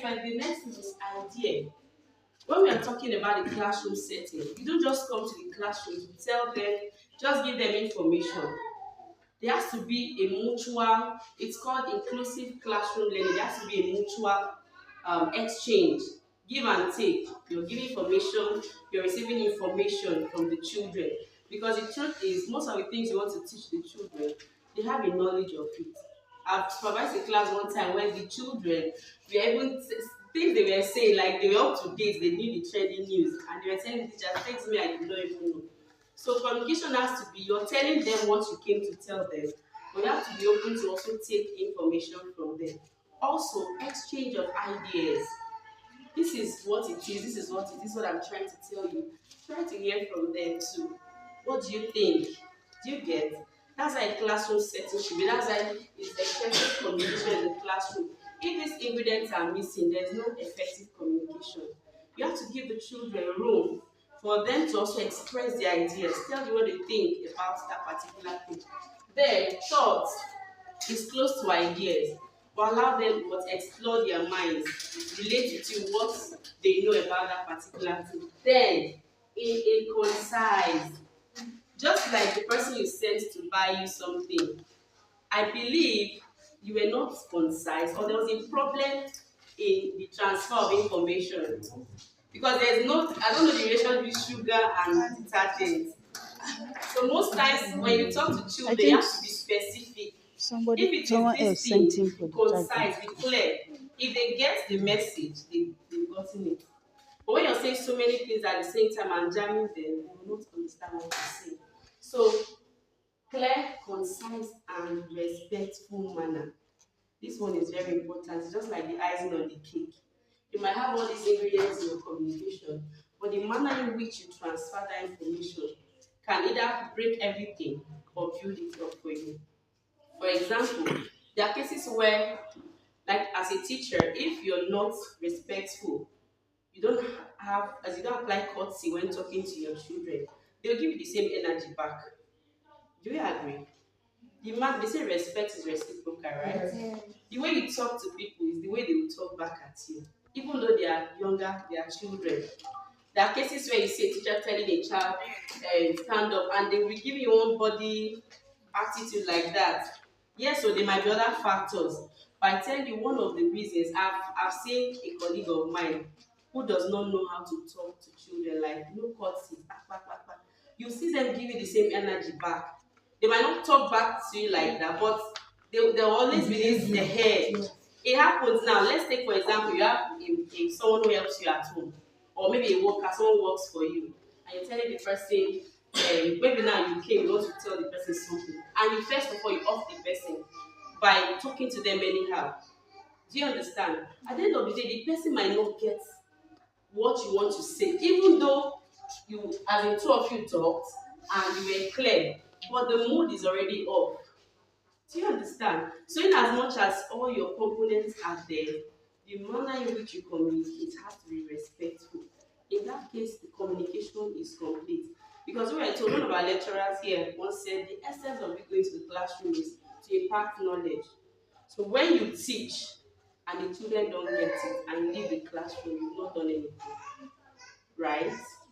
Like the next thing is idea. When we are talking about the classroom setting, you don't just come to the classroom to tell them, just give them information. There has to be a mutual, it's called inclusive classroom learning. There has to be a mutual exchange, give and take. You're giving information, you're receiving information from the children. Because the truth is, most of the things you want to teach the children, they have a knowledge of it. I've supervised a class one time where the children were even things they were saying, like they were up to date, they knew the trending news, and they were telling the teacher things me I did not even know. So communication has to be, you're telling them what you came to tell them, but you have to be open to also take information from them. Also, exchange of ideas. This is what it is, this is what it is, what I'm trying to tell you. Try to hear from them too. What do you think? Do you get? That's why a classroom setting should be. That's why it's effective communication in the classroom. If these ingredients are missing, there's no effective communication. You have to give the children room for them to also express their ideas, tell you what they think about that particular thing. Then, thought is close to ideas, but allow them to explore their minds, relate it to what they know about that particular thing. Then, in a concise, just like the person you sent to buy you something, I believe you were not concise, or there was a problem in the transfer of information. Because there's no, I don't know the relation between sugar and detergent. So most times when you talk to children, you have to be specific. If it is Someone this else sent thing, him be for the concise, be charger. clear. If they get the message, they've gotten it. But when you're saying so many things at the same time and jamming them, they will not understand what you're saying. So clear, concise, and respectful manner. This one is very important. It's just like the icing on the cake. You might have all these ingredients in your communication, but the manner in which you transfer that information can either break everything or build it up for you. For example, there are cases where, like as a teacher, if you're not respectful, you don't as you don't apply courtesy when talking to your children, they'll give you the same energy back. Do you agree? They say respect is reciprocal, right? Yes. The way you talk to people is the way they will talk back at you. Even though they are younger, they are children. There are cases where you see a teacher telling a child, stand up, and they will give you one body attitude like that. Yes, so there might be other factors. But I tell you, one of the reasons I've seen a colleague of mine who does not know how to talk to children, like no courtesy, you see them give you the same energy back. They might not talk back to you like that, but there will always be this ahead. It happens now. Let's take for example, you have someone who helps you at home, or maybe a worker, someone works for you, and you're telling the person, maybe now you came, you want to tell the person something, and you first of all you off the person by talking to them anyhow. Do you understand? At the end of the day, the person might not get what you want to say, even though you, as the two of you talked and you were clear, but the mood is already off. Do you understand? So, in as much as all your components are there, the manner in which you communicate has to be respectful. In that case, the communication is complete. Because we were told, one of our lecturers here once said, the essence of you going to the classroom is to impart knowledge. So, when you teach and the children don't get it and you leave the classroom, you've not done anything, right?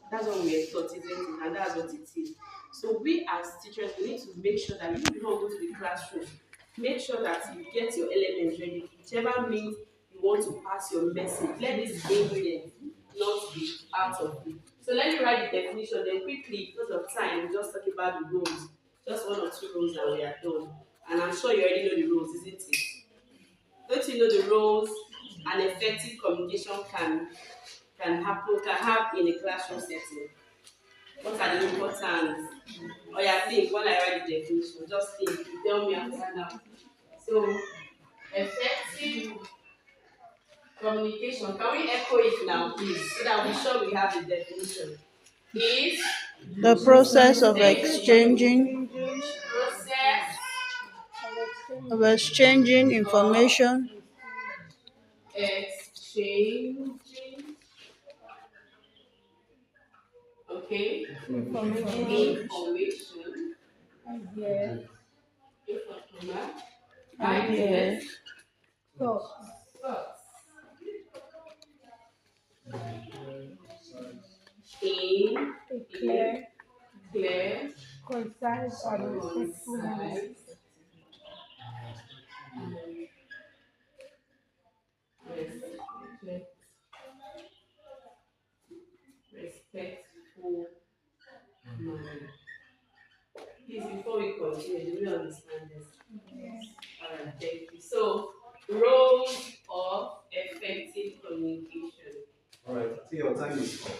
That's what we are taught, isn't it? And that's what it is. So we as teachers, we need to make sure that you don't go to the classroom. Make sure that you get your elements ready. Whichever means you want to pass your message, let this ingredient not be part of it. So let me write the definition, then quickly, because of time, we just talk about the rules. Just one or two rules and we are done. And I'm sure you already know the rules, isn't it? Don't you know the rules? An effective communication can have in a classroom setting. What are the importance? Or you think when I write the definition, just think, you tell me after now. So effective communication, can we echo it now, please, so that we're sure we have the definition? Is The process of process information exchanging, okay, information, information, ideas thoughts. in clear, clear, concise, and respectful manner. concise, respect, respectful manner. Please, before we continue, do we understand this? Alright, thank you. So, roles of effective communication. Alright, I think your time is up.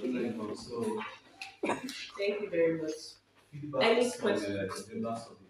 Thank you. So, Thank you very much. feedback Any from the questions? members of the